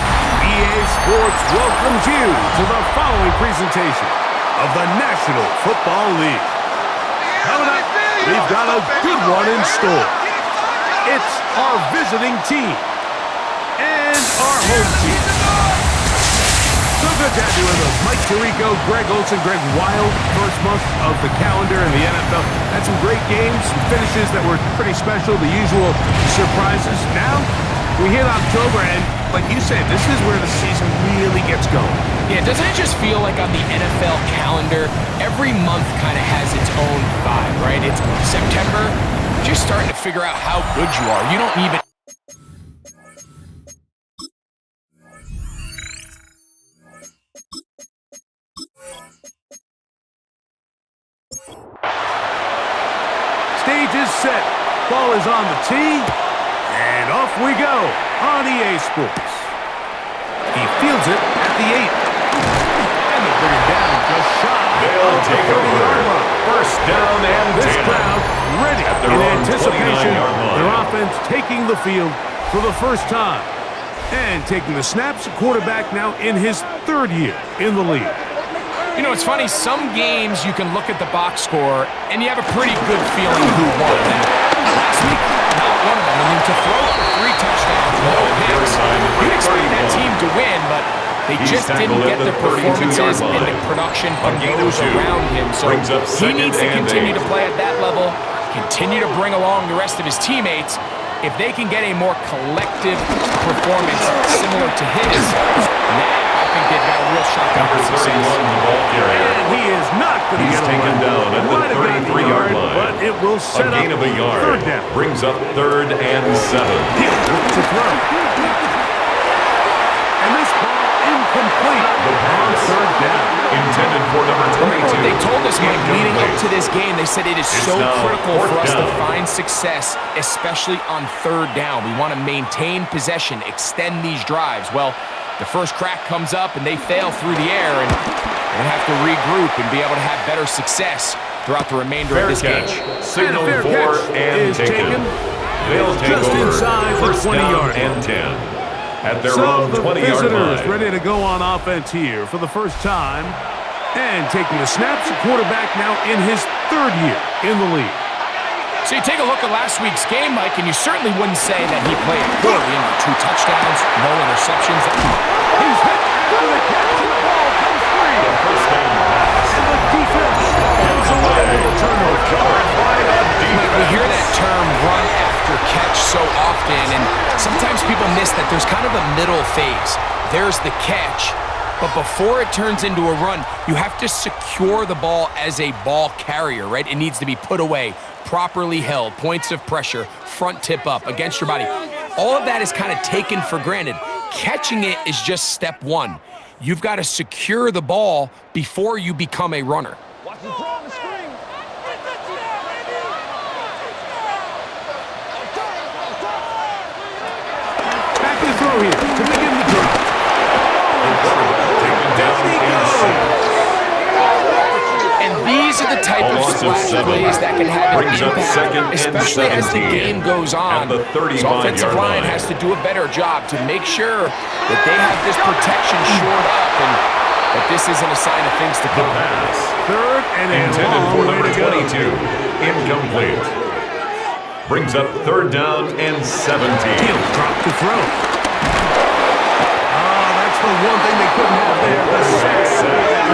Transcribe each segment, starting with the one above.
Sports welcomes you to the following presentation of the National Football League. Coming up, we've got a good one in store. It's our visiting team and our home team. So good to have you with us. Mike Tirico, Greg Olson, Greg Wild. First month of the calendar in the NFL. Had some great games, some finishes that were pretty special, the usual surprises. Now, we hit October, and like you said, this is where the season really gets going. Yeah, doesn't it just feel like on the NFL calendar, every month kind of has its own vibe, right? It's September, just starting to figure out how good you are. You don't even... Stage is set. Ball is on the tee. And off we go on EA Sports. He fields it at the 8. And they bring it down just shy They'll take the 30-yard over. line. First down and This 10. crowd ready At their in own anticipation. 29-yard line. Their offense taking the field for the first time. And taking the snaps, quarterback now in his 3rd year in the league. You know, it's funny, some games you can look at the box score and you have a pretty good feeling who won. And last week, not one of them. I mean, to throw up 3 touchdowns, no picks, you'd expect that team to win, but they just didn't get the performances and the production from those around him. So he needs to continue to play at that level, continue to bring along the rest of his teammates. If they can get a more collective performance similar to his, now I think they've got a real shot at success. The ball carrier. And he is not going to He's get taken down at the 33-yard line. But it will set A gain up of a yard 3rd down. brings up 3rd and 7. To throw. And this ball incomplete. The pass 3rd down. intended for number 22. They told us, Mike, leading up to this game, they said it is It's so now critical 4th for us to down. find success, especially on 3rd down. We want to maintain possession, extend these drives. Well, the first crack comes up and they fail through the air, and we'll have to regroup and be able to have better success throughout the remainder Fair of this catch. game. Signal And a fair for catch and is taken. taken. They'll take Just over. inside the First down 20-yard line. and 10. At their So own the 20-yard visitors line. ready to go on offense here for the first time. And taking the snaps, the quarterback now in his 3rd year in the league. So you take a look at last week's game, Mike, and you certainly wouldn't say that he played poorly. 2 touchdowns, no interceptions. He's hit for the catch, and the ball comes free. The first down pass. And the defense comes away with a turnover. Covered by the We hear defense. that term run after catch so often, and sometimes people miss that there's kind of a middle phase. There's the catch, but before it turns into a run, you have to secure the ball as a ball carrier, right? It needs to be put away, properly held, points of pressure, front tip up against your body. All of that is kind of taken for granted. Catching it is just step 1. You've got to secure the ball before you become a runner. Watch the throw on the screen. Back to throw here to begin the drive. Taken down inside. And these are the type A of loss of splash 7. plays that can have an Brings up impact, second and especially as the 17 game goes on. at the 35-yard So offensive line line. has to do a better job to make sure that they have this protection shored up and that this isn't a sign of things to The come. pass. 3rd and a Intended long for way number to go. 22. Incomplete. Brings up 3rd down and 17. He'll drop to throw. That's the one thing they couldn't have there. The sack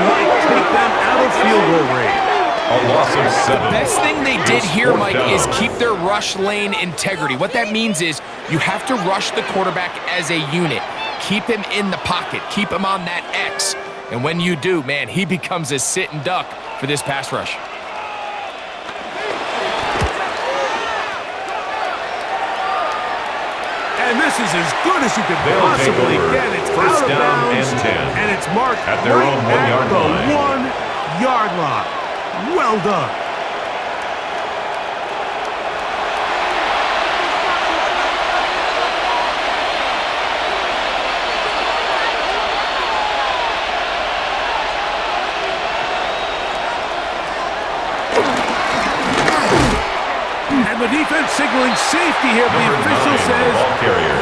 might take them out of field goal range. A loss of 7. Best thing they did It's here, 4th Mike, down. is keep their rush lane integrity. What that means is you have to rush the quarterback as a unit. Keep him in the pocket. Keep him on that X. And when you do, man, he becomes a sitting duck for this pass rush. And this is as good as you could They'll take possibly over. get. It's First out of down bounds, and 10. and it's marked At their right own at 1-yard the line. 1-yard line. Well done. And the defense signaling safety here. The official says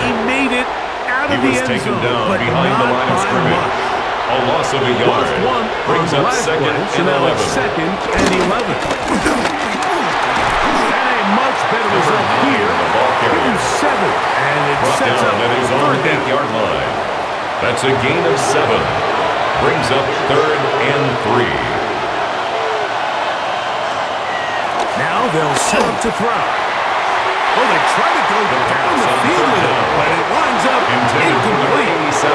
he made it out of the end taken zone, down but behind the not line of by scrimmage. much. A loss of a yard. Lost one Brings on the up last second play, so and now 11. it's 2nd and 11. And a much better result here. The ball carrier. Give him 7, and it Brought sets down up at his own 3rd down. 8-yard line. That's a gain of 7. Brings up 3rd and 3. Now they'll set up to throw. Oh, they try to go down the field with it, but it winds up incomplete. 87.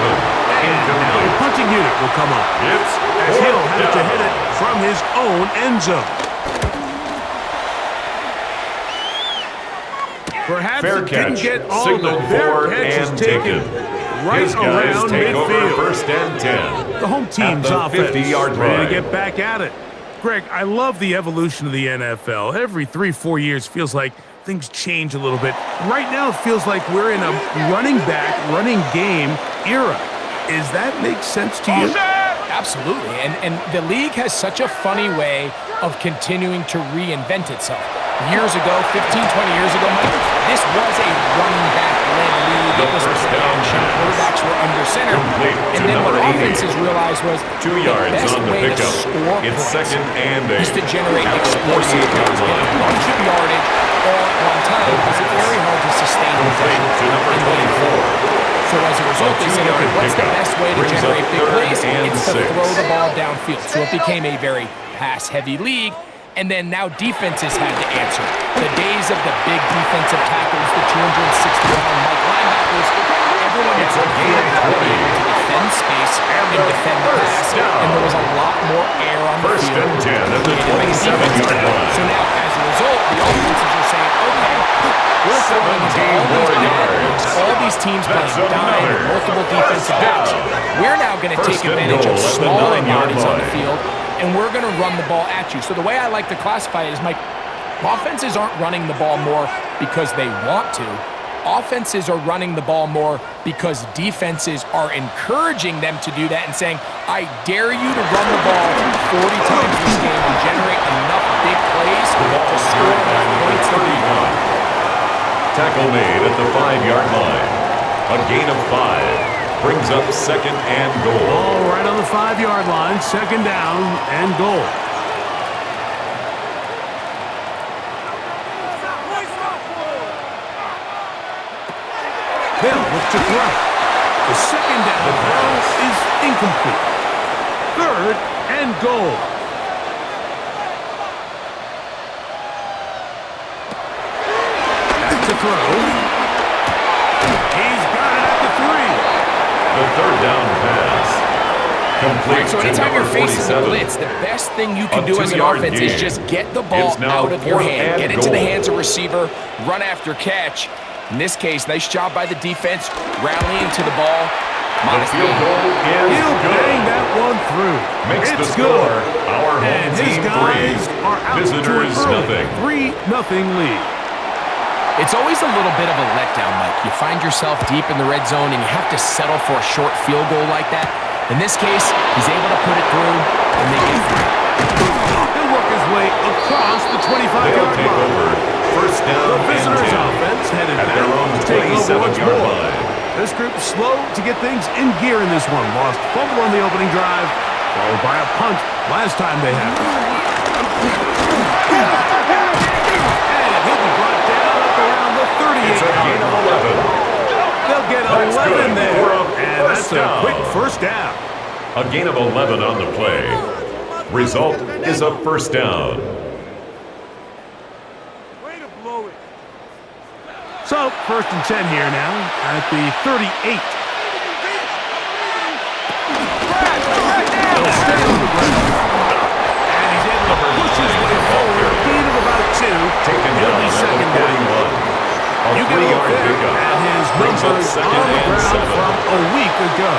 And now the punting unit will come up. It's As he'll have to hit it from his own end zone. Perhaps Fair it didn't catch. get all Signaled of their forward catches and taken right His guys around take over midfield. 1st and 10. The home team's the offense 50-yard ready line. to get back at it. Greg, I love the evolution of the NFL. Every 3-4 years feels like things change a little bit. Right now, it feels like we're in a running back, running game era. Does that make sense to you? Absolutely, and the league has such a funny way of continuing to reinvent itself. Years ago, 15, 20 years ago, Mike, this was a running back-led league. It was play action. Quarterbacks were under center. Complete And to then what number 80. offenses realized was 2 the yards best on the way to pickup. score It's points 2nd and 8. is to generate At the explosive 48-yard plays, get line. a bunch of yardage all at one time because it's very hard to sustain Complete possession. to number 24. So as a result, they said, okay, what's the best way to Brings generate up big 3rd plays? and It's to 6. throw the ball downfield. So it became a very pass-heavy league. And then now defenses had to answer. The days of the big defensive tackles, the 260-pound Mike linebackers, everyone It's had a to gain of 20. defend space and defend the pass. down. And there was a lot more air on the 1st field. and 10 at the created by the 27-yard line. So now, as a result, the offenses are saying, okay, we're throwing into 17 all more these yards. all these teams That's playing dime, another multiple defensive first backs. down. We're now going to take 1st and advantage of goal at the smaller 9-yard bodies on the line. field, and we're going to run the ball at you. So the way I like to classify it is, Mike, offenses aren't running the ball more because they want to. Offenses are running the ball more because defenses are encouraging them to do that and saying, I dare you to run the ball 40 times this game and generate enough big plays to score enough points to lead. Tackle made at the 5-yard line. A gain of 5. Brings up 2nd and goal. All right on the 5-yard line, 2nd down and goal. They'll look to throw. The 2nd down throw is incomplete. 3rd and goal. Back to throw. He's got it at the 3. The 3rd down pass. Complete So to anytime number you're facing the 47. blitz, the best thing you can A do as an 2-yard offense gain. is just get the ball It's now out of your 4th hand. and Get into the goal. hands of receiver, run after catch. In this case, nice job by the defense, rallying to the ball. The Modest field gain. goal is He'll bang good. that one through. Makes It's the score good. our home And his team guys 3. are out Visitors to an nothing. early 3-0 lead. It's always a little bit of a letdown, Mike. You find yourself deep in the red zone and you have to settle for a short field goal like that. In this case, he's able to put it through and they get through. He'll work his way across the 25-yard They'll take line. over 1st down The visitors' and 10 offense headed at their back own to take over once 27-yard more. line. This group slow to get things in gear in this one. Lost fumble on the opening drive, followed by a punt last time they had it. And he'll be brought down up around the 38-yard It's a gain of line. 11. They'll get That's 11 good there, for a and that's first a down. quick 1st down. A gain of 11 on the play. Result is a 1st down. So, 1st and 10 here now at the 38. He'll stay on the ground. And he's able to push his way forward. A gain of about 2. Taken He'll down be at 2nd the down. 41. A You get 3-yard over there pickup. at his Brings up second and 7. From a week ago.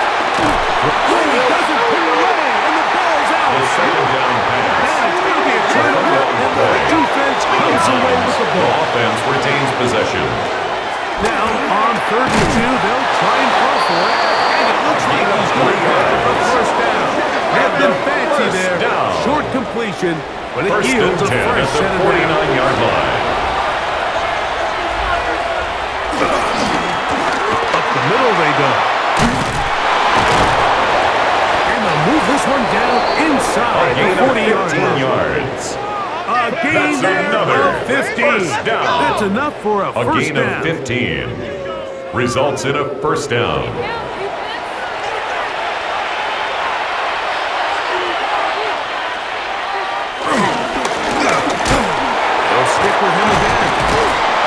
He doesn't put it away, and the ball's out. The second down pass. Now it's going to be a turnover, and the defense comes away with the The ball. offense retains possession. Now, on 3rd and 2, they'll try and go for it, and it looks like he's going to have a first down. Nothing fancy there. Short completion, but it First yields and a 10 fresh at the set of 49-yard line. Up the middle they go. And they'll move this one down inside the 40-yard line. yards. A gain of 15. First down. That's enough for a first gain down. of 15 results in a first down. They'll stick with him again.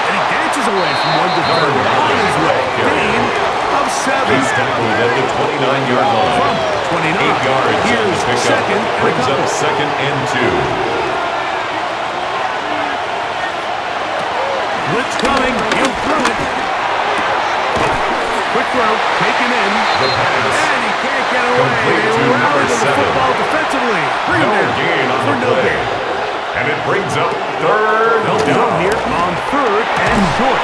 And he dances away from one defender on his way. Gain of 7. He's tackled at the 29-yard line. From 29. 8 yards on Here's the pickup. second and a Brings up couple. second and 2. Blitz coming. He'll throw it. Quick throw. Taken in. The pass. And he can't get away. Complete They to rally number to the 7. football defensively. Bring him No down gain on for the no play. gain. And it brings up third They'll throw down. here on 3rd and short.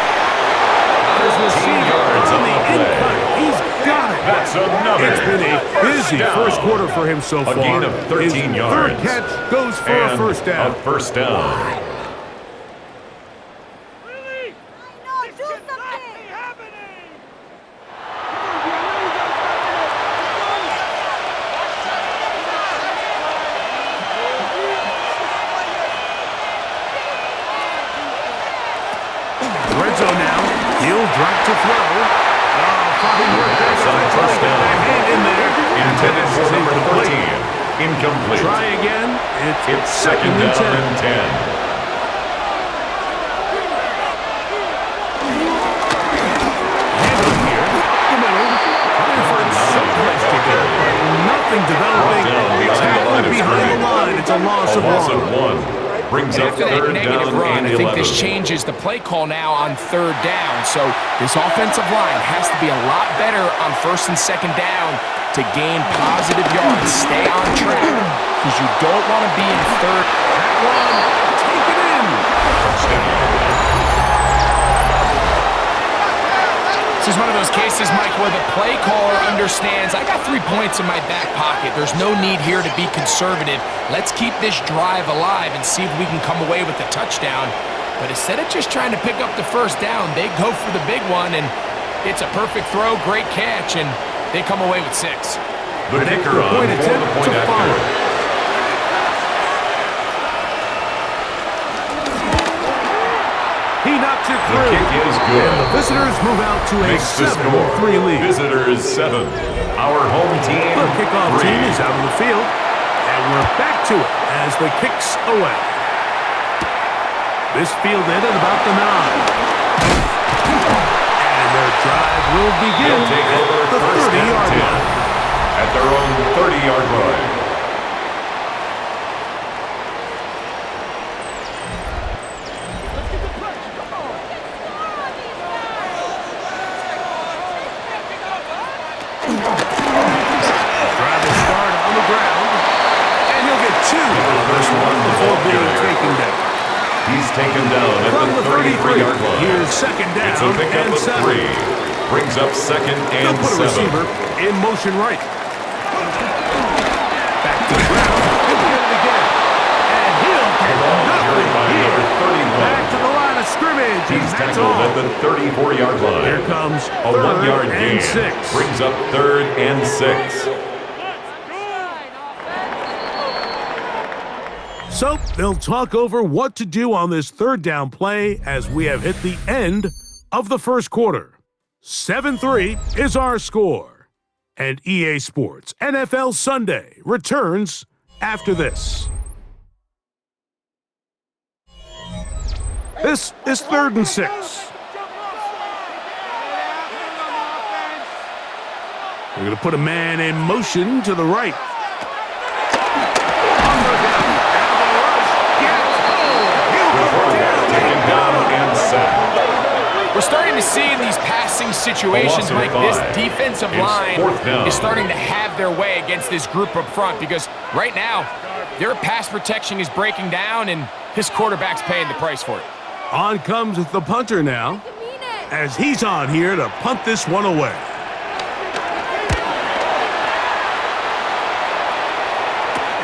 His receiver yards on on the the play. in-cut. He's got it. That's another. It's been a busy down. first quarter for him so A far. gain of 13 His yards. third catch goes for a And first down. a first down. Red zone now. He'll drop to throw. Fine work there. It's on first down. Hand in there. Intended for number 13. Incomplete. Try again. It's second down and 10. Handle here. Up the middle. Trying for some place to go. Nothing developing. Tackle behind the line. It's a loss A of loss of one. 1. Brings And up after that third negative down run, and I think 11. this changes the play call now on 3rd down. So this offensive line has to be a lot better on 1st and 2nd down to gain positive yards. Stay on track because you don't want to be in 3rd. That one. Take it in. This is one of those cases, Mike, where the play caller understands I got 3 points in my back pocket. There's no need here to be conservative. Let's keep this drive alive and see if we can come away with a touchdown. But instead of just trying to pick up the first down, they go for the big one, and it's a perfect throw, great catch, and they come away with 6. The kicker on for the point after. He knocks it The through. kick is good. And the visitors move out to a Makes the score. 7-3 lead. Visitors 7. Our home team The kickoff 3. team is out on the field. And we're back to it as the kick's away. This fielded at about the 9. And their drive will begin They'll take over at the first and 30-yard 10 line. at their own 30-yard line. Drive will start on the ground. And he'll get 2 on the first one before being taken down. He's taken down at From the the 33-yard line. Here's second down It's a pickup and of 7. 3. Brings up second They'll and put a 7. receiver in motion right. Back to the ground. He'll be able to get it. And he'll get Carried by nothing number here. 31. Back to the line of scrimmage. He's That's tackled all. at the 34-yard line. Here comes A 3rd 1-yard and gain. 6. Brings up 3rd and 6. So they'll talk over what to do on this 3rd down play as we have hit the end of the first quarter. 7-3 is our score. And EA Sports NFL Sunday returns after this. This is 3rd and 6. We're going to put a man in motion to the right. We're starting to see in these passing situations, Mike, this defensive line is starting to have their way against this group up front because right now, their pass protection is breaking down and his quarterback's paying the price for it. On comes the punter now, as he's on here to punt this one away.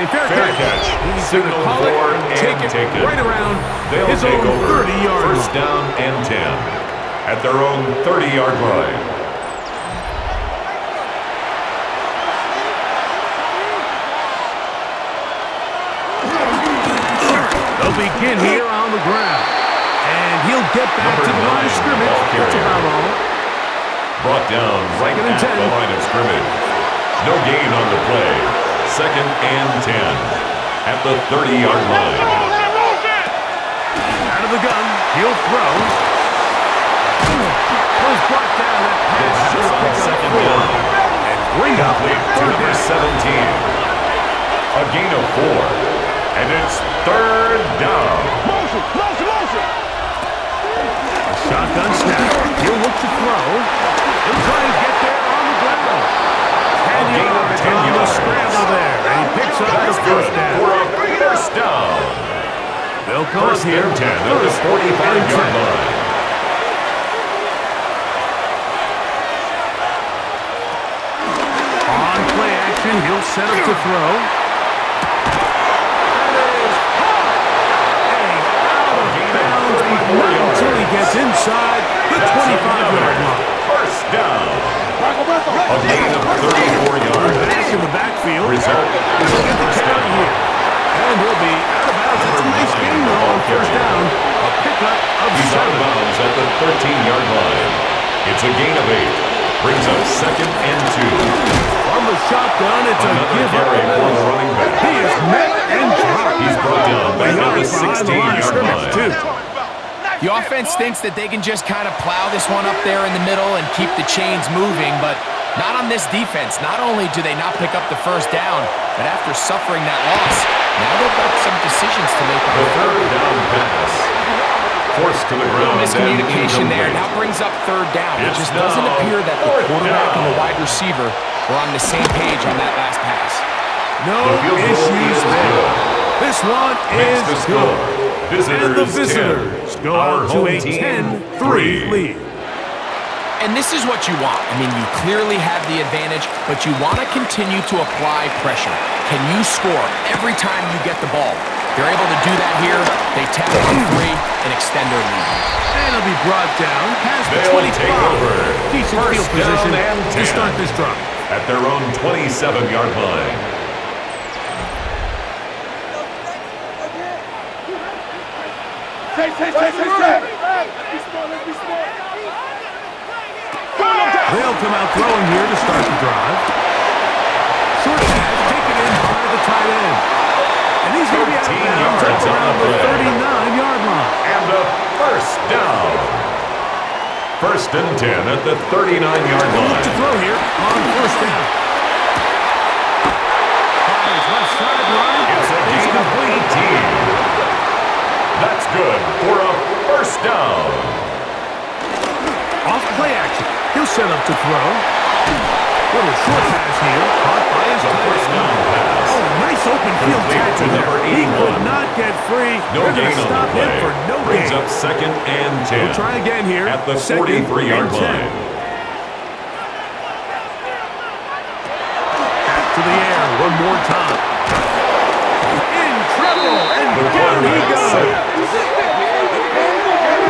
A fair catch. He's going to call it and take it right around his own 30-yard line. First down and 10 at their own 30-yard line. They'll begin here on the ground. And he'll get back to the line of scrimmage. That's about all. Brought down right at the line of scrimmage. No gain on the play. Second and 10 at the 30-yard line. Out of the gun, he'll throw. Was brought down that pass. On second down. And bring up to number 17. A gain of 4. And it's third down. Motion. A shotgun snap. He'll look to throw. He'll try and get there on the ground. And gain of 10 yards. Scramble there. And he picks up the first down. For a first down. They'll come First here. and 10 at the 45-yard line. On play action, he'll set up to throw. Not until he gets inside the 25-yard line. First down. A gain of 34 yards. Back in the backfield. Result is a first down. And he'll be out of bounds. It's a nice game though on first down. A pickup of He's out of 7. bounds at the 13-yard line. It's a gain of 8. Brings up second and 2. On the shotgun, it's Another a give up carry the for the middle. running back. He is met and dropped. He's brought down back at the behind the line of 16-yard scrimmage, line. too. The offense thinks that they can just kind of plow this one up there in the middle and keep the chains moving, but not on this defense. Not only do they not pick up the first down, but after suffering that loss, now they've got some decisions to make on The third. third down pass. Forced to the ground. Miscommunication there. Now brings up third down. It just doesn't appear that the quarterback and the wide receiver were on the same page on that last pass. No issues there. This one is good. And the visitors go out to a 10-3 lead. And this is what you want. I mean, you clearly have the advantage, but you want to continue to apply pressure. Can you score every time you get the ball? They're able to do that here. They tap on 3 and extend their lead. And it'll be brought down past the They'll 25. take over. Decent First field position down and to 10. start this drive. At their own 27-yard line. They'll come out throwing here to start the drive. Short pass taken in by the tight end. And he's going to be out of bounds around the 39-yard line. And a first down. First and 10 at the 39-yard line. To throw here on first down. Fires left sideline. It's a gain of 18. That's good for a first down. Off play action. He'll set up to throw. Little short pass here. Caught by his First down pass. Oh, nice open field tackle there. He could not get free. No They're gain going to on stop the him play. for no Brings gain. up second and 10. We'll try again here. At the Second 43-yard and 10. line. Back to the air one more time. In trouble, and down he goes.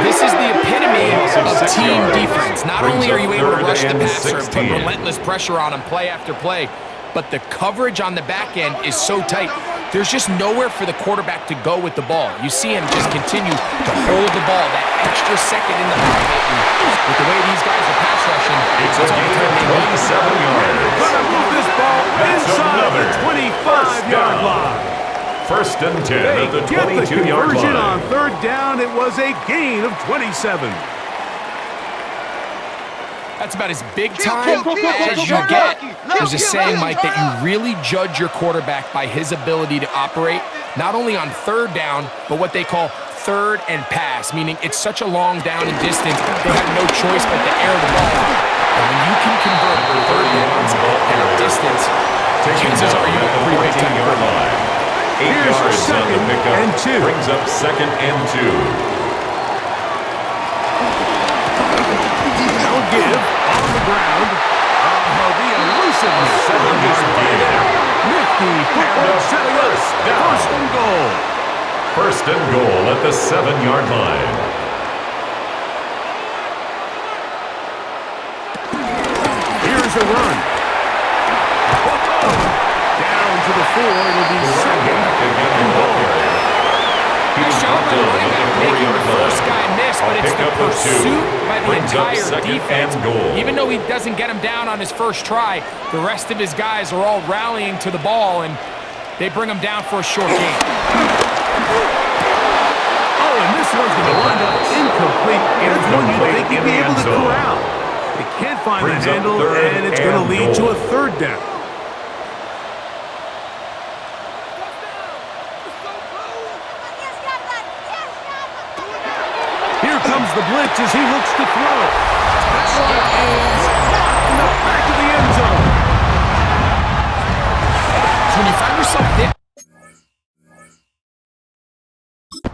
This is the epitome of team defense. Not only are you able to rush the passer and put relentless pressure on him play after play, but the coverage on the back end is so tight. There's just nowhere for the quarterback to go with the ball. You see him just continue to hold the ball that extra second in the pocket. And with the way these guys are pass rushing, It's a gain of 27 yards. Gonna move this ball That's inside another the 25-yard line. First and 10 They at the get the 22-yard conversion line. on third down. It was a gain of 27. That's about as big time as you get. There's a saying, Mike, that you really judge your quarterback by his ability to operate, not only on third down, but what they call third and pass, meaning it's such a long down and distance, they have no choice but to air the ball out. And when you can convert third downs at that distance, chances are you have a pretty big time line. 8 yards on the pickup. And 2. Brings up 2nd and 2. No give on the ground. The elusiveness. 7-yard gain. Nifty footwork setting up. First and goal. First and goal at the 7-yard line. Here's a run. Down to the 4. It'll be second and goal. Nice job by the running back making the first guy miss, but it's the pursuit by the entire defense. Even though he doesn't get him down on his first try, the rest of his guys are all rallying to the ball, and they bring him down for a short gain. Oh, and this one's going to wind up incomplete. It's one you think he'd be able to corral. They can't find the handle, and it's going to lead to a third down. Here comes the blitz as he looks to throw. That one is in the back of the end zone. So when you find yourself this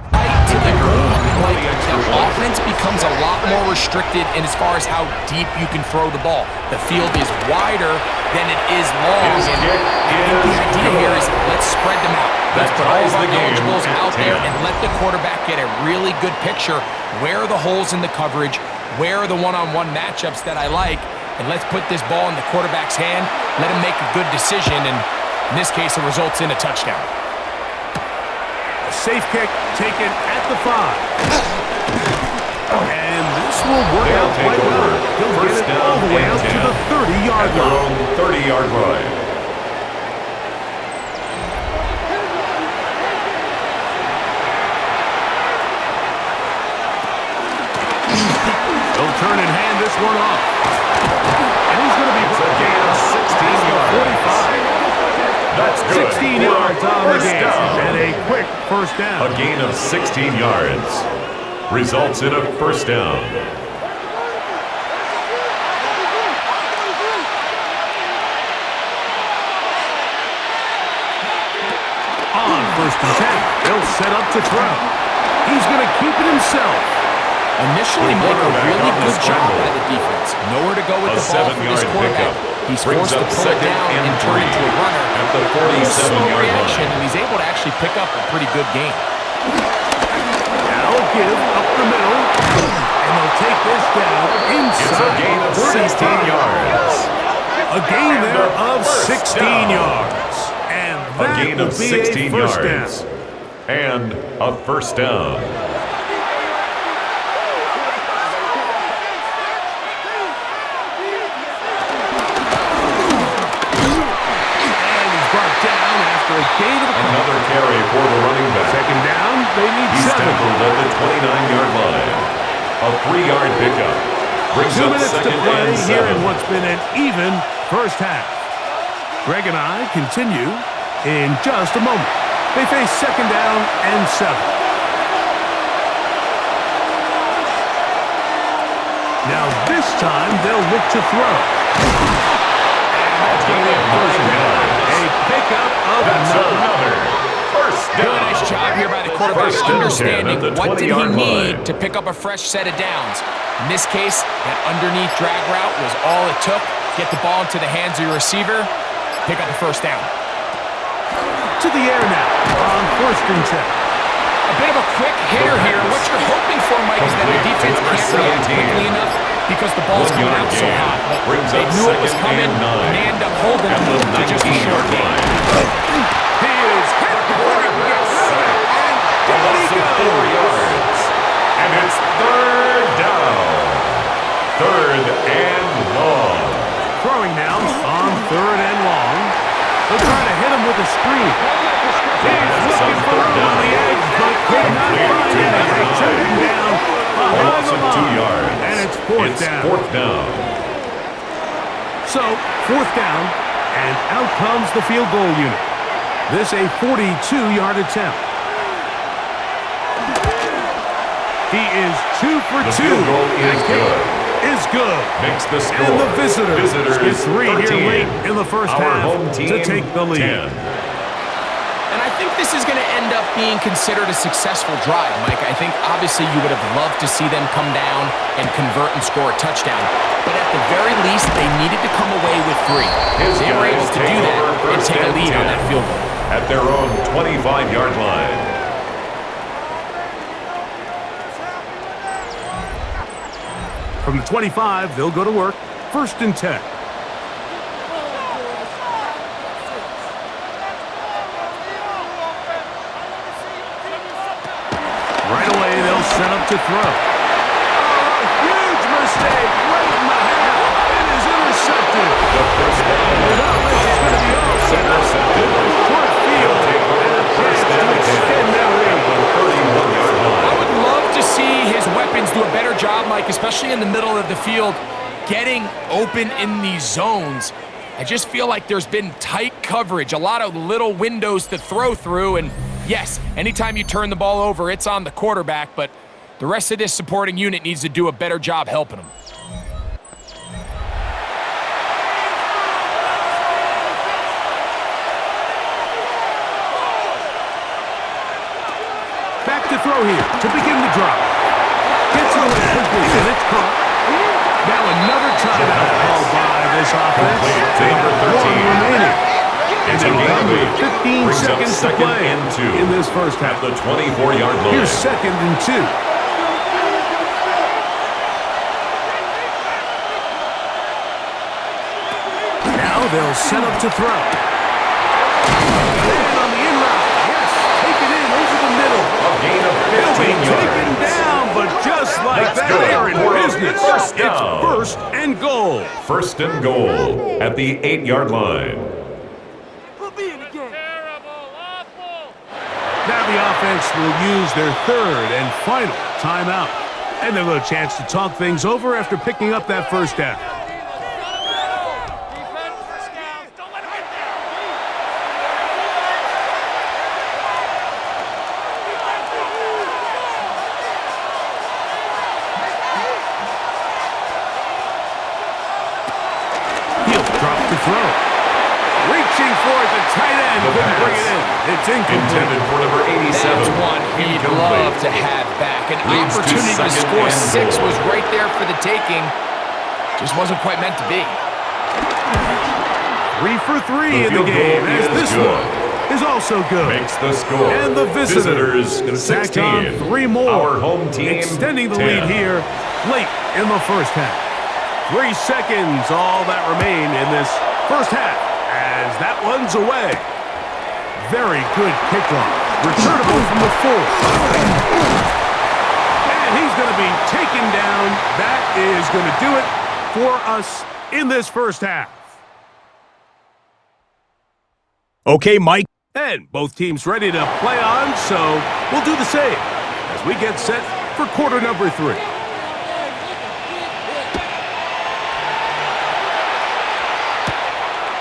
tight to the goal, like the offense becomes a lot more restricted in as far as how deep you can throw the ball. The field is wider than it is long. And the idea here is let's spread them out. Let's put all of our eligibles out there and let the quarterback get a really good picture. Where are the holes in the coverage? Where are the one-on-one matchups that I like? And let's put this ball in the quarterback's hand. Let him make a good decision. And in this case, it results in a touchdown. A safe kick taken at the 5. And this will work out quite well. He'll get it all the way out to the 30-yard line. 30-yard line. They'll turn and hand this one off. And he's going to be brought down 16 yards. 45. That's good. 16 yards on the game. And a quick first down. A gain of 16 yards. Results in a first down. On first and 10, they'll set up to throw. He's going to keep it himself. Initially, Mike, a really good job by the defense. Nowhere to go with the ball for this quarterback. He's forced to pull it down and turn into a runner. At the 47-yard line. And he's able to actually pick up a pretty good game. Now give up the middle. And they'll take this down inside. It's a gain of 16 yards. A gain there of 16 yards. And that a gain of 16 yards. And a first down. Another carry for the running back. Second down, they need He's 7. tackled at the 29-yard line. A 3-yard pickup. Brings 2 up minutes to second play and here 7. in what's been an even first half. Greg and I continue in just a moment. They face second down and 7. Now this time they'll look to throw. And that's going to be a first down. A pickup of another first down. Really nice job here by the quarterback understanding what did he need to pick up a fresh set of downs. In this case, that underneath drag route was all it took. Get the ball into the hands of your receiver, pick up a first down. To the air now on first and 10. A bit of a quick hitter here. What you're hoping for, Mike, is that the defense can't react quickly enough because the ball's coming out so hot. But they knew it was coming, and they end up holding him to just a short gain. He is hit before he gets set, and down he goes. 4 yards. And it's third down. Third and long. Throwing now on third and long. They'll try to hit him with a screen. He's looking for him on the edge, but could not find it. They took him down behind the line. 2 yards. And it's fourth down. So, fourth down, and out comes the field goal unit. This a 42-yard attempt. He is 2 for 2. The field goal is good. Is good. Makes the score. And the visitors get 3 here 13. late in the first Our half home team, to take the lead. 10. And I think this is going to end up being considered a successful drive, Mike. I think obviously you would have loved to see them come down and convert and score a touchdown. But at the very least, they needed to come away with 3. They were able to do that and take a lead on that field goal. At their own 25-yard line. From the 25, they'll go to work. 1st and 10. Right away, they'll set up to throw. Oh, huge mistake right in the half. It is intercepted. The first down. The offense is going to be all set up. Short field. And a chance to extend their lead. 31-yard line. I would love to see his weapons do a better job, Mike, especially in the middle of the field, getting open in these zones. I just feel like there's been tight coverage, a lot of little windows to throw through, and yes, anytime you turn the ball over, it's on the quarterback, but the rest of this supporting unit needs to do a better job helping him. Back to throw here to begin the drop. Gets it away quickly, and it's caught. Now another timeout called by this offense. Number 13. 1 remaining. And It's a they'll game come with lead. 15 Brings up seconds to second play and 2 in this first half. At the 24-yard line. Here's 2nd and 2. Now they'll set up to throw. And on the in route. Yes, take it in over the middle. A gain of They'll be 15 yards. taken down, but just like Let's that, go. they're in For a business. first It's down. 1st and goal. 1st and goal at the 8-yard line. Now the offense will use their 3rd and final timeout. And they'll have a chance to talk things over after picking up that first down. He'll drop to throw. Reaching for it, the tight end The couldn't bring pass. it in. It's incomplete. Intended for number 87. That's one he'd Incomplete. love to have back. An Leads to opportunity to second score and 6 goal. was right there for the taking. Just wasn't quite meant to be. 3 for 3 The in the field game, goal as is this good. one is also good. Makes the score. And the visitors Visitors tack 16. on 3 more. Our home team extending the 10. lead here late in the first half. 3 seconds, all that remain in this first half, as that one's away. Very good kickoff. Returnable from the 4. And he's going to be taken down. That is going to do it for us in this first half. Okay, Mike. And both teams ready to play on, so we'll do the same as we get set for quarter number 3.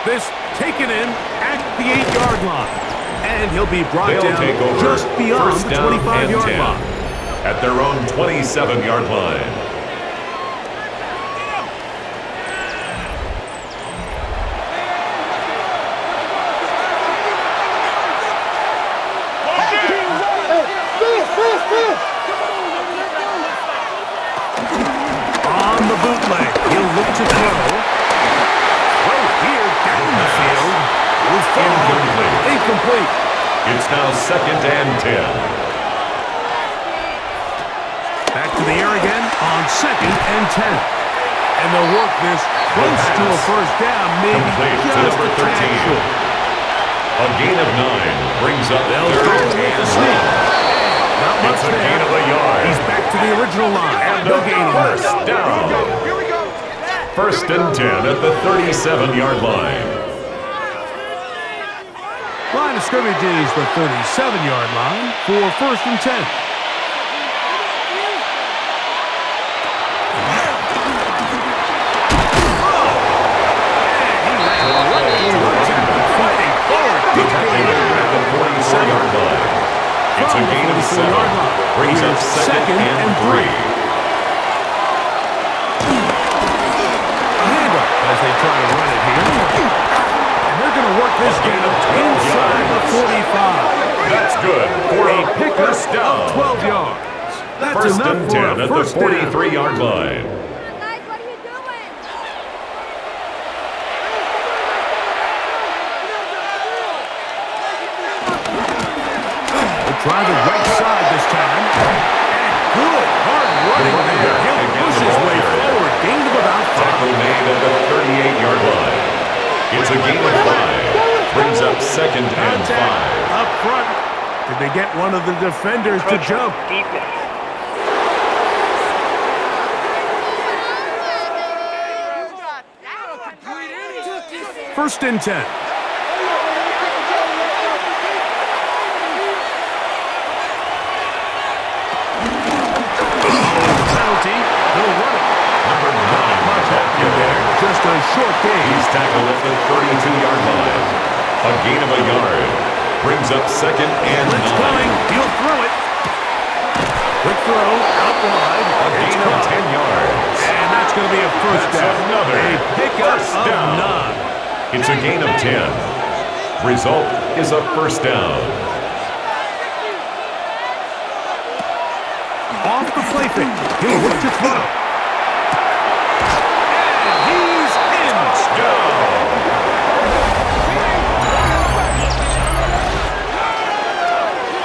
This taken in at the 8-yard line. And he'll be brought They'll down take over just beyond first the down and 25-yard 10 line. at their own 27-yard line. On the bootleg, he'll look to throw. Throw here down the field. Will fall. Incomplete. It's now 2nd and 10. Back to the air again on 2nd and 10. And they'll work this close to a first down, maybe Complete to just number a tad 13. short. A gain of 9 brings up They'll 3rd go with the and sneak. 1. Not much It's a there. gain of a yard. He's back to the original line. And No a gain on first that. down. 1st and 10 at the 37-yard line. Line of scrimmage is the 37-yard line for 1st and 10. It's a gain of 7. Brings up 2nd and 3. Handoff as they try to run it here. And they're going to work this game inside the 45. That's good for a Pickup first down. of 12 yards. That's First enough and for 10 a at the first down. 43-yard line. Guys, what are you doing? They'll try the right side this time. And good hard running there. He'll push his way forward. Gain of about 5. Tackle made at the 38-yard line. It's a gain of 5. Brings up second and 5. Up front. Did they get one of the defenders to jump? First and 10. Penalty. They'll run it. Number 9 Much happening there. Just a short gain. He's tackled at the 32-yard line. A gain of a yard. Brings up second and Blitz 9. coming. He'll throw it. Quick throw. Out wide. A It's gain of caught. 10 yards. And that's going to be a first That's down. another A pickup first of down. 9. It's a gain of 10. Result is a first down. Off the play fake. He'll look to throw. And he's in.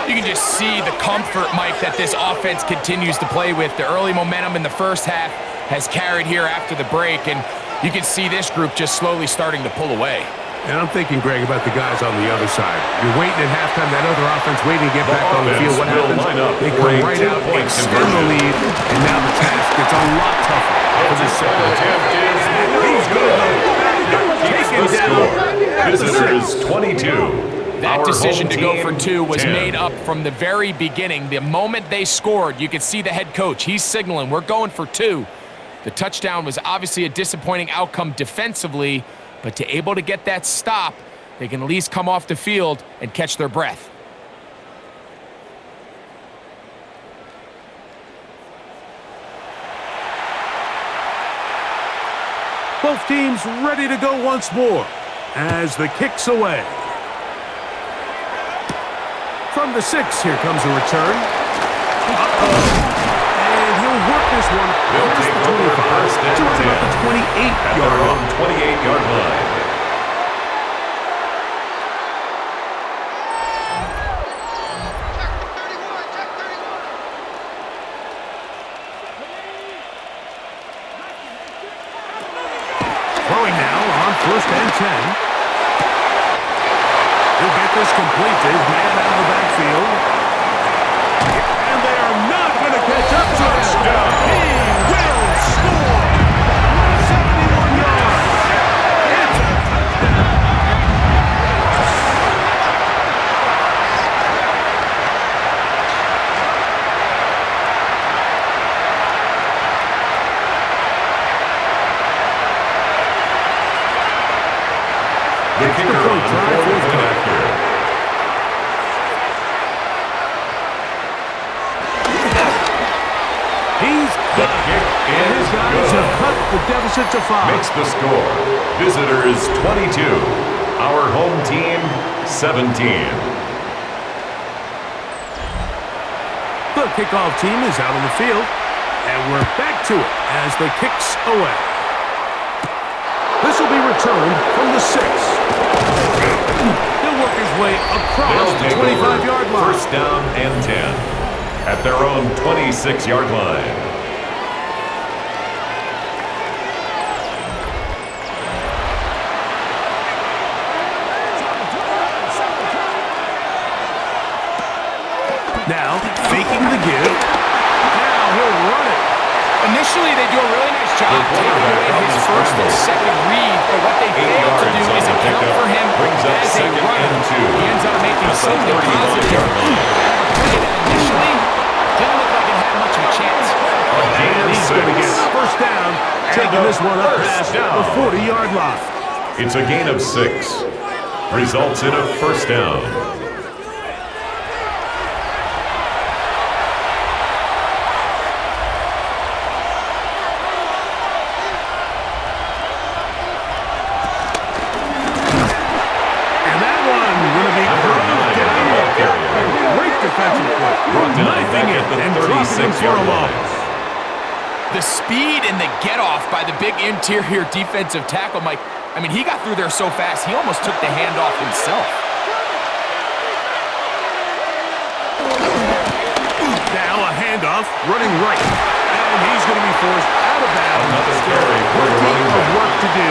You can just see the comfort, Mike, that this offense continues to play with. The early momentum in the first half has carried here after the break, and you can see this group just slowly starting to pull away. And I'm thinking, Greg, about the guys on the other side. You're waiting at halftime, that other offense waiting to get back on the field. What happens? They come right out, extend the lead, and now the task gets a lot tougher for this second attempt. He's going to go taken down at the 6. Visitors 22. That Our decision home to go team, for 2 was 10. made up from the very beginning. The moment they scored, you could see the head coach. He's signaling, we're going for 2. The touchdown was obviously a disappointing outcome defensively, but to able to get that stop, they can at least come off the field and catch their breath. Both teams ready to go once more as the kick's away. From the 6, here comes a return. And he'll work this one. They'll take over first and to about 10. the 28-yard At their own line. 28-yard line. Throwing now on first and 10. He'll get this complete to his man out of the backfield. And they are not going to catch up to him. He will score. 71 yards. It's a touchdown. The kicker on fourth and after. He's The kick and his is guys have good. cut the deficit to 5. Makes the score. Visitors 22. Our home team 17. The kickoff team is out on the field, and we're back to it as the kick's away. This will be returned from the 6. He'll work his way across They'll the take 25-yard over line. first down and 10 at their own 26-yard line. Now, faking the give. Now he'll run it. Initially, they do a really nice job The taking quarterback away on his the first and scramble. second read, but what they 8 fail to yards do on is the account pickup. for him Brings up as a second runner. and 2. He ends up making At the something 31-yard positive. line. Initially, didn't look like it had much of a chance. A gain of He's going to get 6. first down, taking this one up past the 40-yard line. It's a gain of 6. Results in a first down. moving in at the and dropping him 36-yard for a line. loss. The speed and the get-off by the big interior defensive tackle, Mike. I mean, he got through there so fast, he almost took the handoff himself. Now a handoff, running right. And he's going to be forced out of bounds. Another carry for the Plenty running of back. work to do.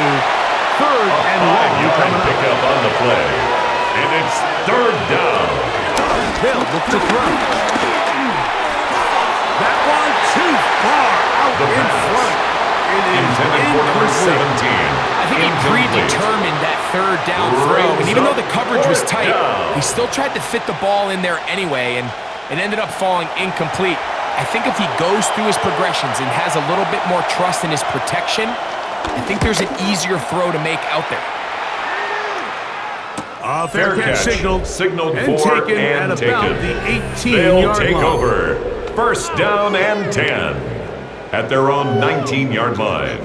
Third and long coming up. Pick up on the play. And it's third down. They'll look to throw. That one too far out The in pass. front. It is Intended for number incomplete. 17. I think he Incomplete. predetermined that third down throw, and even though the coverage was tight, he still tried to fit the ball in there anyway, and it ended up falling incomplete. I think if he goes through his progressions and has a little bit more trust in his protection, I think there's an easier throw to make out there. A fair catch signaled and for taken and at taken. about the 18-yard They'll line. take over. First down and 10 at their own 19-yard line.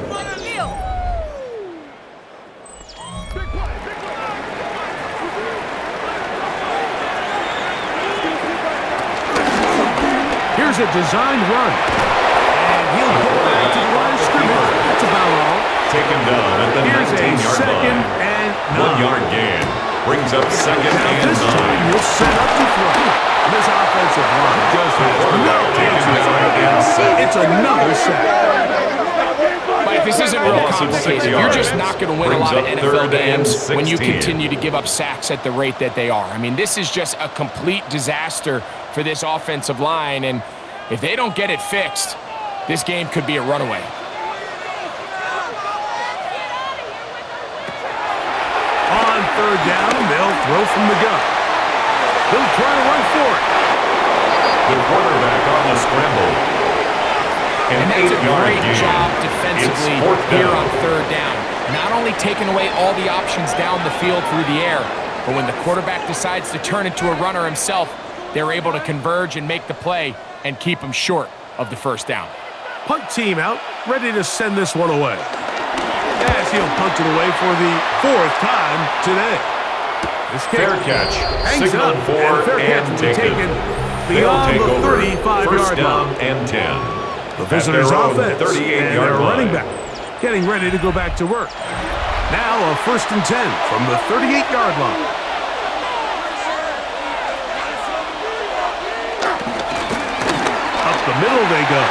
Here's a designed run. And he'll go back to the line of scrimmage. That's about all. Taken down at the Here's a 19-yard second line. and 1 9. yard gain. Brings up second Now and this time 9. he'll set up to throw. This offensive line just has no Quarterback taken answers down right and now. set. It's another sack. Mike, this isn't real loss of 6 complicated. You're just yards. not going to win a Brings lot of up NFL third and games when you 16. continue to give up sacks at the rate that they are. I mean, this is just a complete disaster for this offensive line, and if they don't get it fixed, this game could be a runaway. On third down, they'll throw from the gun. They'll try to run for it. The quarterback on the scramble. And that's a 8-yard great gain. job defensively It's fourth here down. on third down. Not only taking away all the options down the field through the air, but when the quarterback decides to turn into a runner himself, they're able to converge and make the play and keep him short of the first down. Punt team out, ready to send this one away. As he'll punt it away for the fourth time today. This kick Fair catch. hangs Signal up, for and fair catch and will be taken They'll beyond take the over. 35-yard First down line. and 10. The At visitors' their own offense 38-yard and their line. running back getting ready to go back to work. Now a first and 10 from the 38-yard line. Up the middle they go.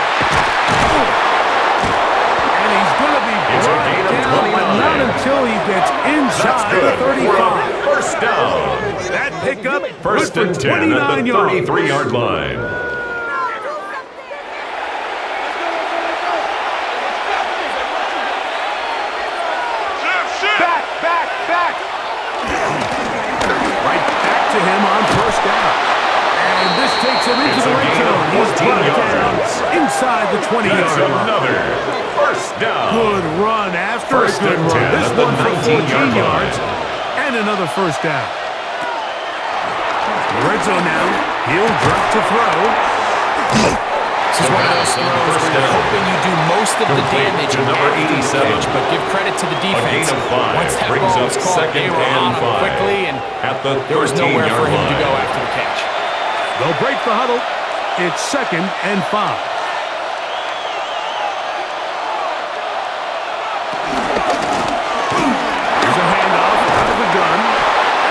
And he's going to be It's a brought gain of down, but 29. not until he gets That's inside the good. 35. First down. That pickup First good and for 10 at 29 the yards. 33-yard line. Right back to him on first down. And this takes him into It's the a red gain zone. of He's 14 brought down yards. inside the That's 20-yard line. another first down. Good run after First a good and 10 run. This at the one for 19-yard 14 line. yards and another first down. The red zone now. He'll drop to throw. This is one of those throws where First you're down. hoping you do most of the Complete damage to number after the 87. catch, but give credit to the A gain defense. of 5 Once that brings ball up was called, they second were and on him 5 quickly, and at the there was nowhere 13-yard for him to line. go after the catch. They'll break the huddle. It's second and 5. Here's a handoff out of the gun.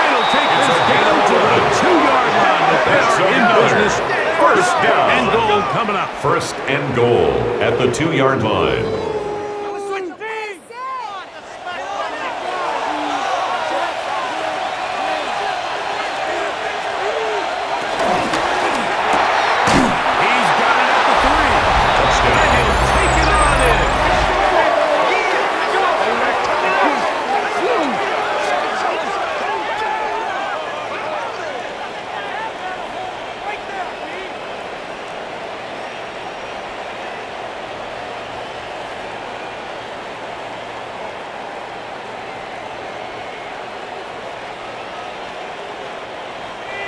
And he'll take this down to the 2-yard line. But they That's are in another business. first down. And goal coming up. First and goal at the 2-yard line. He's got it at the 3. Touchdown. And he'll take it on in.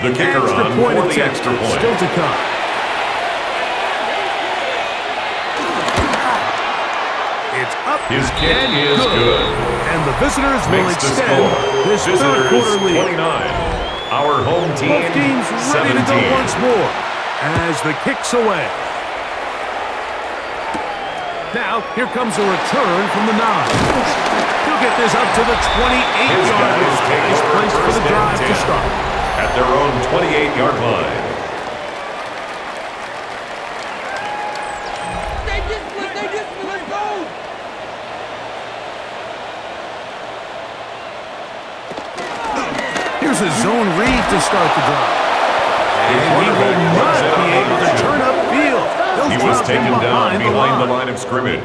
The kicker Extra on point for the attempt extra point. still to come. It's up His kick and is good. And the visitors will Makes the extend score. this third Visitors quarter lead. 29. Our home team Both teams ready 17. to go once more. as the kick's away. Now, here comes a return from the 9. He'll get this up to the 28-yard line. His place for the drive to start. At their own 28-yard line. Let's go! Here's a zone read to start the drive. And he will not be able to turn upfield. He was taken down behind the line of scrimmage.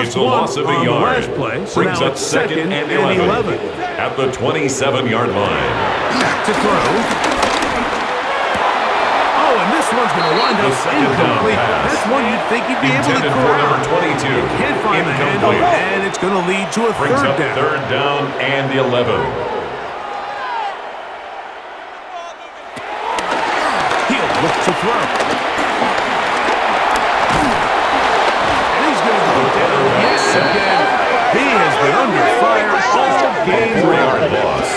It's a loss of a yard. Brings up second and 11 at the 27-yard line. Back to throw. Oh, and this one's going to wind up incomplete. That's one you'd think he'd be able to Intended for corral. number 22. Can't find the handle, and it's going to lead to a Brings third up down. third down and 11. He'll look to throw. And he's going to go down yet again. He has been under fire all game long. Loss.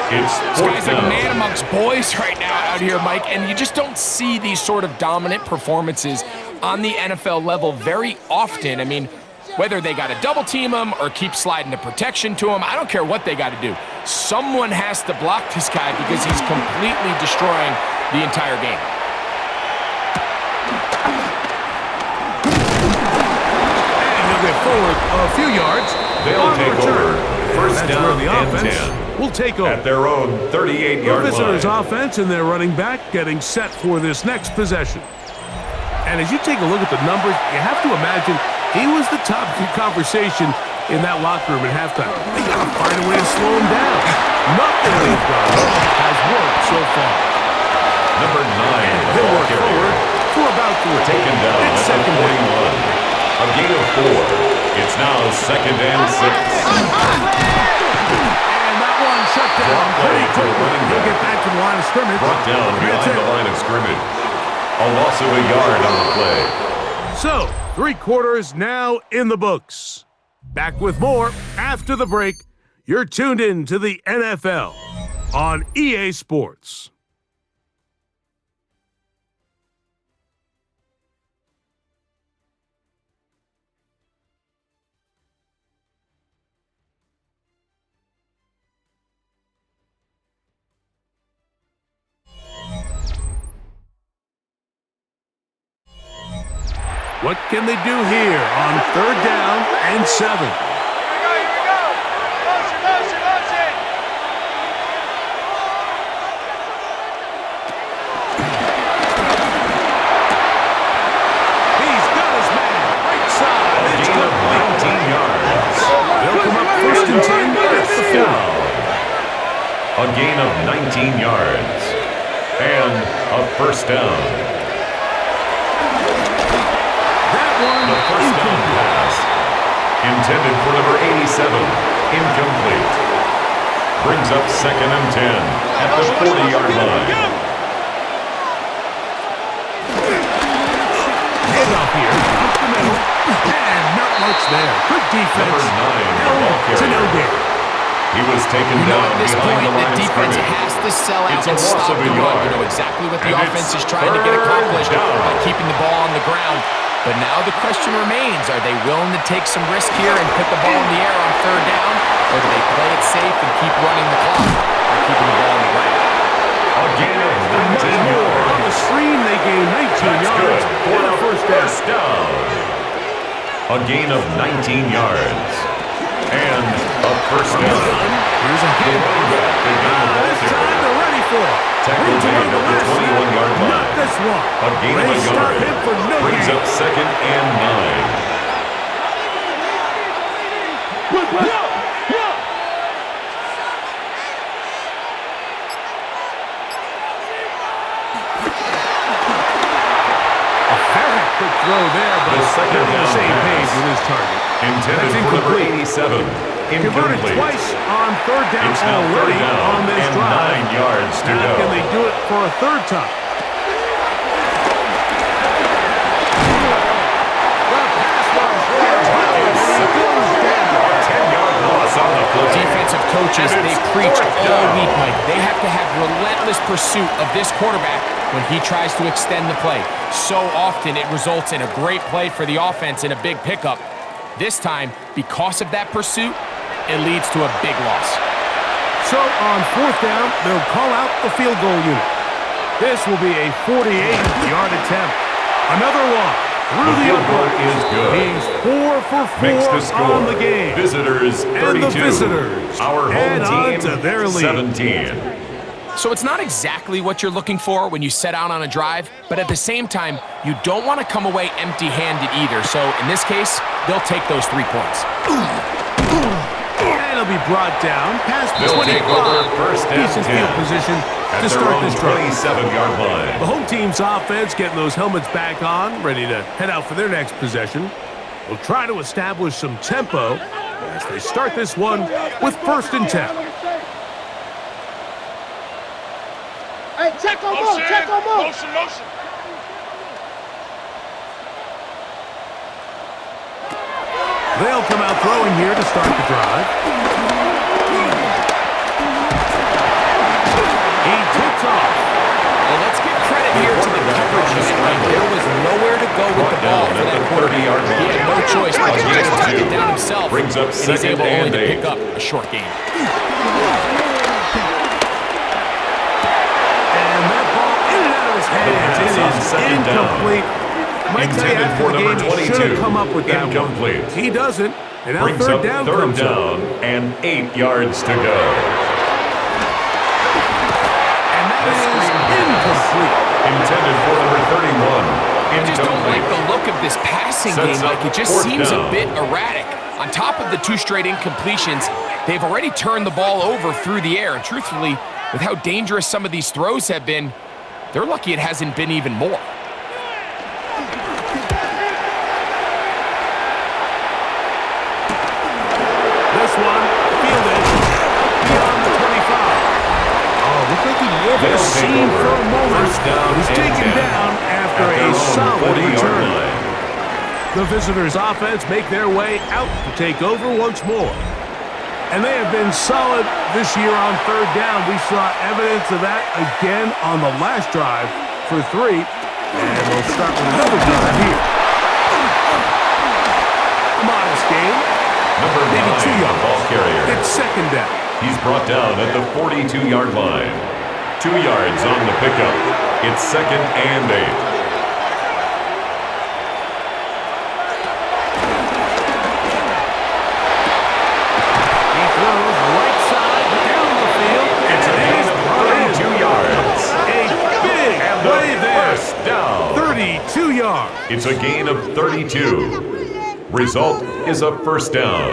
It's This guy's a man amongst boys right now out here, Mike, and you just don't see these sort of dominant performances on the NFL level very often. I mean, whether they got to double team him or keep sliding the protection to him, I don't care what they got to do. Someone has to block this guy because he's completely destroying the entire game. And he'll get forward a few yards. They'll take over. First That's down where the and offense 10. will take over. At their own 38-yard The visitors' line. offense and their running back getting set for this next possession. And as you take a look at the numbers, you have to imagine he was the top conversation in that locker room at halftime. They got to find a way to slow him down. Nothing they've done has worked so far. Number 9. He'll ball work carrier. forward for about 3. Taken down It's at the second down. 41. A gain of 4. It's now second and 6. And that one shut down pretty quickly. He'll get back to the line of scrimmage. Brought down behind the line of scrimmage. A loss of a yard on the play. So, 3 quarters now in the books. Back with more after the break. You're tuned in to the NFL on EA Sports. What can they do here on third down and 7? He's got his man right side. It's Gain of 19 yards. They'll come up first and 10 at the 4. A gain of 19 yards. And a first down. The first down pass. Intended for number 87. Incomplete. Brings up second and 10 at the 40-yard line. Handoff here, up the middle, and not much there. Good defense. Number 9, Held ball to no carrier. gain. He was taken You know, down at this behind point, the the line of defense scrimmage. has to sell out It's a and loss stop of the a run. yard. You know exactly what the And offense it's is trying to get third accomplished down. by keeping the ball on the ground. But now the question remains, are they willing to take some risk here and put the ball in the air on third down? Or do they play it safe and keep running the clock by keeping the ball on the ground? A gain of 19 yards. On the screen, they gain 19 That's yards good for and a the first down. A gain of 19 yards. And a first down. Here's a The hit. running back, they gain the ball This time carrier. they're ready for it. Tackle Ready to made run at the the last 21-yard snap. Not line. this one. A gain of They a stop yard. him for no Brings gain. up second and 9. Very quick throw there, but The second not on the down same pass. page with his target. Intended That's for number incomplete. 87. Converted Incomplete. twice on third down It's now already third down on this and drive. 9 yards to Now go. can they do it for a third time? The pass rush. A 10-yard loss on the play. Defensive coaches, And they've preached all week, Mike. They have to have relentless pursuit of this quarterback when he tries to extend the play. So often it results in a great play for the offense and a big pickup. This time, because of that pursuit, it leads to a big loss. So on 4th down, they'll call out the field goal unit. This will be a 48-yard attempt. Another one through the field goal is good. He's 4 for 4 Makes the score. on the game. Visitors 32. And the visitors Our add home on team to their lead. 17. So it's not exactly what you're looking for when you set out on a drive, but at the same time, you don't want to come away empty-handed either. So in this case, they'll take those 3 points. And it'll be brought down past the They'll 25. take over first and Decent 10 field position at to their start own this drive. 27-yard line. The home team's offense getting those helmets back on, ready to head out for their next possession. We'll try to establish some tempo as they start this one with 1st and 10. Hey, check on ball, check on ball. Motion. They'll come out throwing here to start the drive. He takes off. Well, let's give credit here to the coverage unit. Like, there was nowhere to go with the ball for that quarterback. He had no choice but to tuck it down himself, Brings up and he's second able only and to 8. pick up a short gain. And that ball in and out of his hands. It is incomplete. Might tell you Intended after for the number game, he 22. should have come up with that Incomplete. one. He doesn't. And now Brings 3rd up down 3rd comes up. down and 8 yards to go. And that is incomplete. Intended for number 31. I just don't like the look of this passing Sets game. up Like, it just 4th seems down. a bit erratic. On top of the 2 straight incompletions, they've already turned the ball over through the air. And truthfully, with how dangerous some of these throws have been, they're lucky it hasn't been even more. This one fielded beyond the 25. Oh, looked like he wore the They'll take seam over. for a moment. First down He's and taken 10 down after at their a own solid 40-yard return. line. The visitors' offense make their way out to take over once more. And they have been solid this year on 3rd down. We saw evidence of that again on the last drive for 3. And they'll start with another drive here. Modest gain. Number 9, Maybe 2 yards. ball carrier. It's 2nd down. He's brought down at the 42-yard line. 2 yards on the pickup. It's 2nd and 8. It's a gain of 32 yards. A big And play the there. first down. 32 yards. It's a gain of 32. Result is a first down.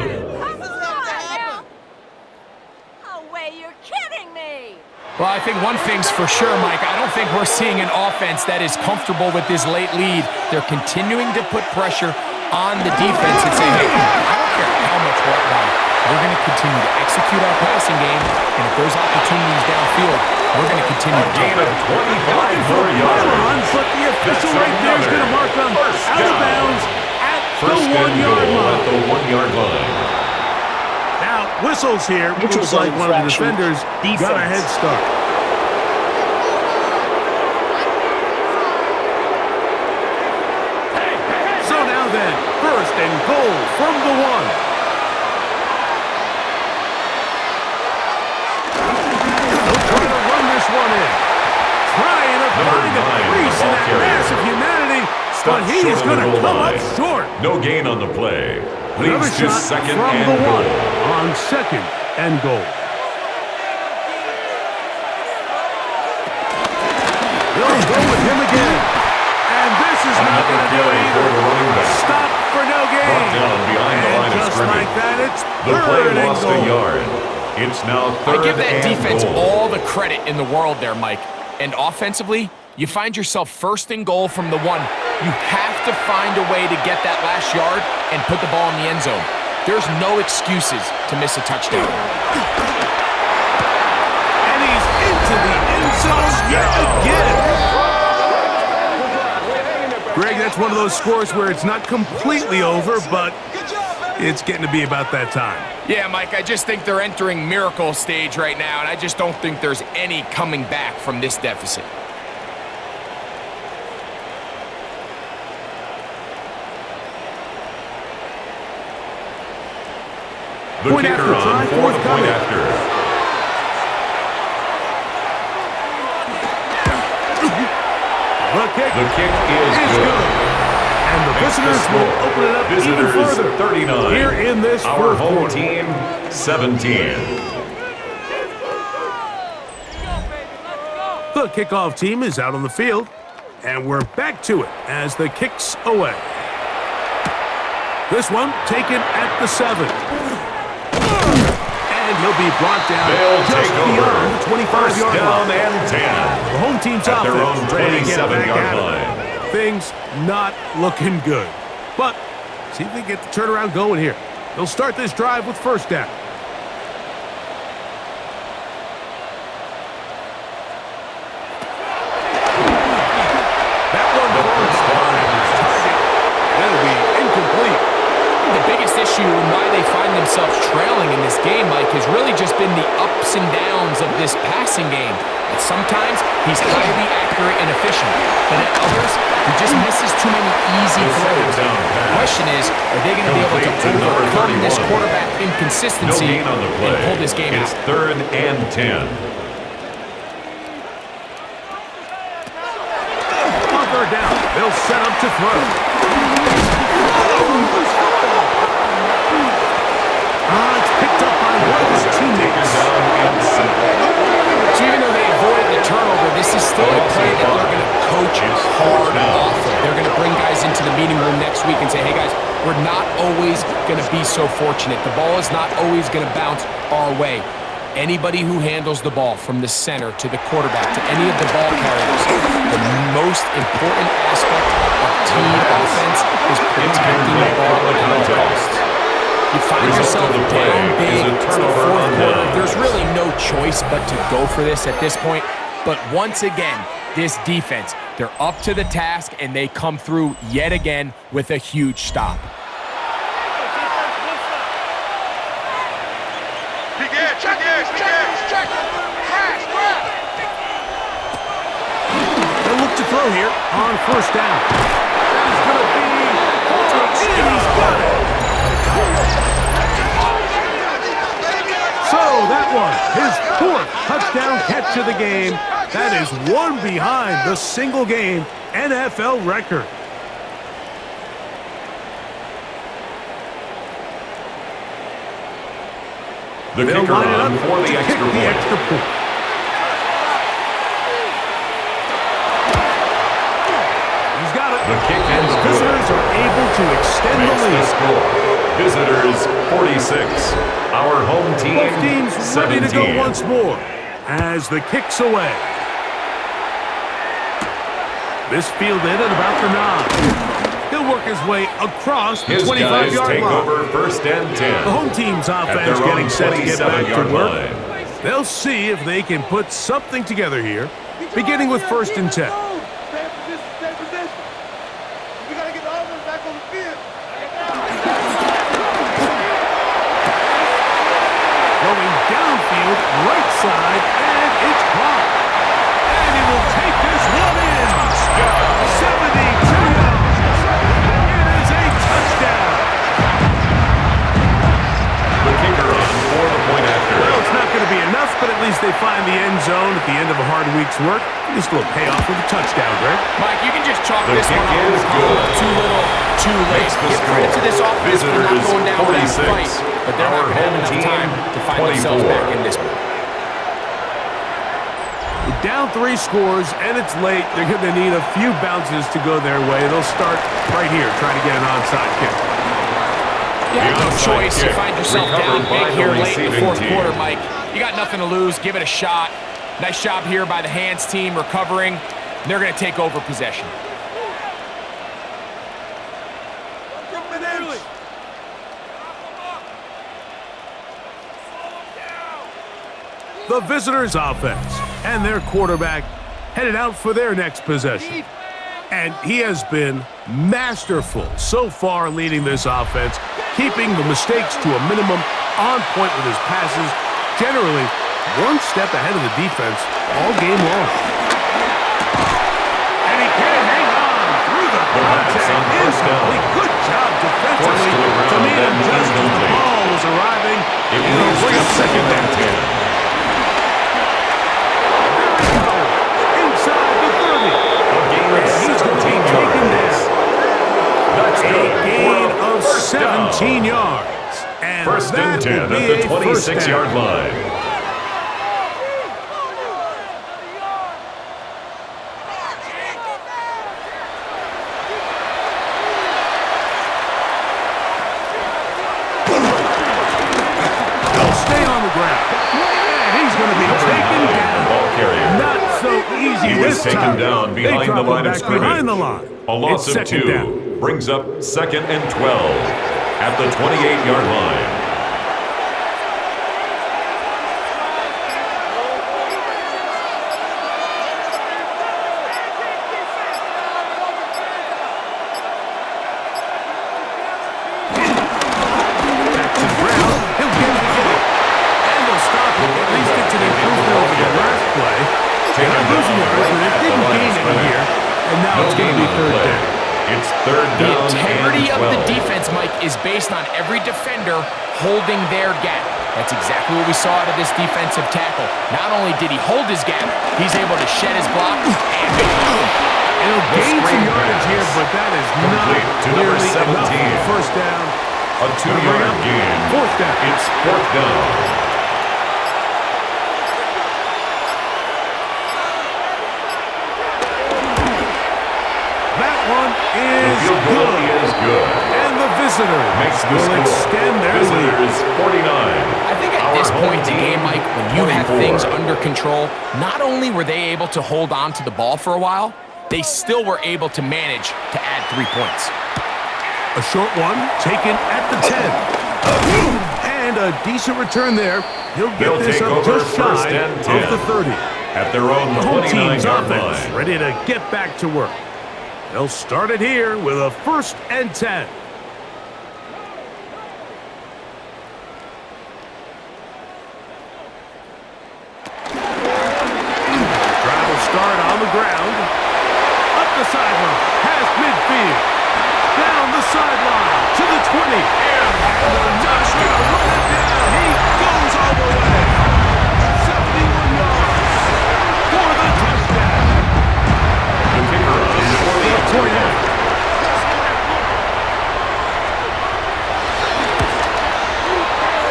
No way, you're kidding me! Well, I think one thing's for sure, Mike. I don't think we're seeing an offense that is comfortable with this late lead. They're continuing to put pressure on the defense and say, hey, I don't care how much we're down. We're going to continue to execute our passing game, and if there's opportunities downfield, we're going to continue to Gain do of it. 25 more yards. But the official That's right there is going to mark them first out of down. bounds at First the and 1-yard goal line. at the 1-yard line. Now, whistles here. Looks like one of the defenders got a head start. So now then, 1st and goal from the 1. They'll try to run this one in. Trying to Number find a 9, crease in ball that carrier. massive humanity, but Stopped he short is of going the to goal come line. up short. No gain on the play. Another Leads to shot 2nd from and the 1 goal. on 2nd and goal. They'll go with him again. And this is not Another going to do carry it for either. the running back. Stop for no gain. Brought down behind the And line of just scrimmage. like that, it's The play 3rd and lost a goal. yard. It's now 3rd I give that and defense goal. all the credit in the world there, Mike. And offensively, you find yourself 1st and goal from the 1. You have to find a way to get that last yard and put the ball in the end zone. There's no excuses to miss a touchdown. And he's into the end zone yet again. Greg, that's one of those scores where it's not completely over, but It's getting to be about that time. Yeah, Mike, I just think they're entering miracle stage right now, and I just don't think there's any coming back from this deficit. The kicker on for the point after. The kick is good. And the visitors will open it up even further. 39. Here in this Our fourth home quarter. team, 17. The kickoff team is out on the field, and we're back to it as the kick's away. This one taken at the 7. And he'll be brought down just beyond the 25-yard down line. And 10. The home team's at their own offense ready to get back 27-yard at line. it. Things not looking good. But see if they get the turnaround going here. They'll start this drive with first down. That one belongs to his target. That'll be incomplete. The biggest issue and why they find themselves trailing in this game, Mike, has really just been the ups and downs of this passing game. And sometimes he's highly accurate and efficient, but at others, he just misses too many easy throws. The question is, are they going to be able to overcome this quarterback inconsistency on the play. and pull this game it's out? Third and 10. On third down, they'll set up to throw. It's picked up by one of his teammates. So even though they avoided the turnover, this is still a play that they're going to coach hard off of. They're going to bring guys into the meeting room next week and say, hey guys, we're not always going to be so fortunate. The ball is not always going to bounce our way. Anybody who handles the ball from the center to the quarterback to any of the ball carriers, the most important aspect of team offense is protecting the ball at all costs. You find yourself down big, it's the fourth quarter. There's really no choice but to go for this at this point. But once again, this defense, they're up to the task, and they come through yet again with a huge stop. They'll look to throw here on first down. That is going to be and he's got it. So that one, his 4th touchdown catch of the game. That is one behind the single-game NFL record. The They'll kicker line it on up for to the kick extra the point. extra point. He's got it. The kick And is the good. visitors are able to extend the Makes the lead. score. Visitors 46. Our home team Both teams 17. ready to go once more as the kick's away. This fielded at about the 9. He'll work his way across the His guys 25-yard take line. over first and 10. The home team's At offense their own getting set to get back to 27-yard work. line. They'll see if they can put something together here, beginning with first and 10. Stay in position. We got to get the offense back on the field. Going downfield, right side, and it's caught. And he will take this one in. 72 yards. It is a touchdown. The kicker on for the point after. Well, it's not going to be enough, but at least they find the end zone at the end of a hard week's work. At least a little payoff with a touchdown, Greg. Mike, you can just chalk The this kick one up is as good. too little, too late. Makes the Give credit to this score. offense for not Visitors going down for that 46. fight, but they're not Our going to have home enough team time to find themselves 24. back in this one. Down 3 scores, and it's late. They're going to need a few bounces to go their way. They'll start right here, trying to get an onside kick. You have no onside choice. You kick find yourself recovered down by big the here late in the receiving fourth team. quarter, Mike. You got nothing to lose. Give it a shot. Nice job here by the hands team recovering. They're going to take over possession. The visitors' offense and their quarterback headed out for their next possession. And he has been masterful so far leading this offense. keeping the mistakes to a minimum, on point with his passes, generally one step ahead of the defense all game long. And he can't hang on through the contact. Incomplete. Good job defensively to meet him just as the ball was arriving. It'll bring up second and 10. Inside the 30. And he's going to be taken down. A gain of 17 yards. And first and 10 at the 26-yard line. He'll stay on the ground. And he's going to be taken down. Ball carrier. Not so easy He was this taken time. down behind They the drop line him of back behind the scrimmage. line. A loss It's of second 2 down. brings up 2nd and 12 at the 28-yard line. It's third down. The integrity and of 12. the defense, Mike, is based on every defender holding their gap. That's exactly what we saw out of this defensive tackle. Not only did he hold his gap, he's able to shed his block and go. It'll gain some yardage here, but that is not to number nearly 17. enough. First down. A 2-yard gain. Fourth down. It's fourth down. Is good. And the visitors makes the will score. Extend their Visitors lead. 49. I think at this point in the game, Mike, when you have things under control, not only were they able to hold on to the ball for a while, they still were able to manage to add 3 points. A short one taken at the 10. And a decent return there. They'll take this up over just first shy and 10 of the 30. At their own The home team's 29-yard offense line. ready to get back to work. They'll start it here with a 1st and 10. Drive will start on the ground. Up the sideline, past midfield. Down the sideline to the 20. And the touchdown, run it down. He goes all the way. 71 yards for the touchdown. The kicker is for the touchdown.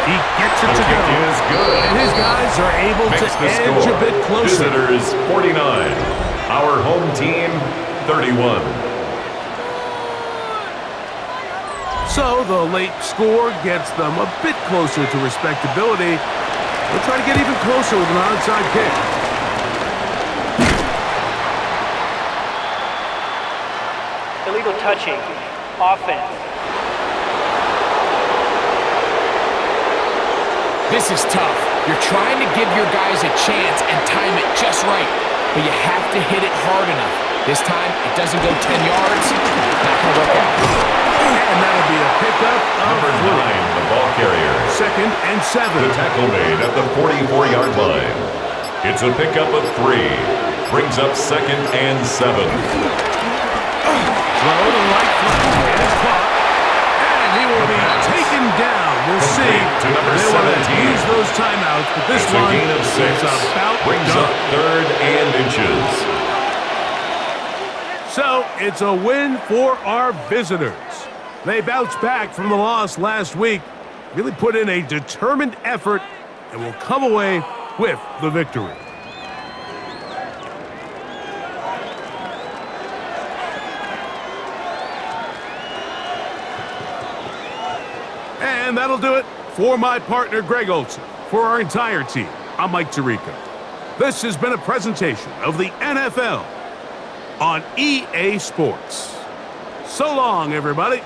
He gets it to The go. kick is good. And his guys are able Makes to the edge score. a bit closer. Visitors 49. Our home team 31. So the late score gets them a bit closer to respectability. They'll try to get even closer with an onside kick. Illegal touching. Offense. This is tough. You're trying to give your guys a chance and time it just right, but you have to hit it hard enough. This time, it doesn't go 10 yards. Not going to work out. And that'll be a pickup of Number 9, the ball carrier. 2nd and 7. The tackle made at the 44-yard line. It's a pickup of 3. Brings up 2nd and 7. Throw to right flank. It is caught. And he will be taken down. We'll see. To number They want to 17. use those timeouts, but this It's a one gain of 6. is about Brings done. up 3rd and inches. So it's a win for our visitors. They bounced back from the loss last week, really put in a determined effort, and will come away with the victory. And that'll do it for my partner, Greg Olson. For our entire team, I'm Mike Tirico. This has been a presentation of the NFL on EA Sports. So long, everybody.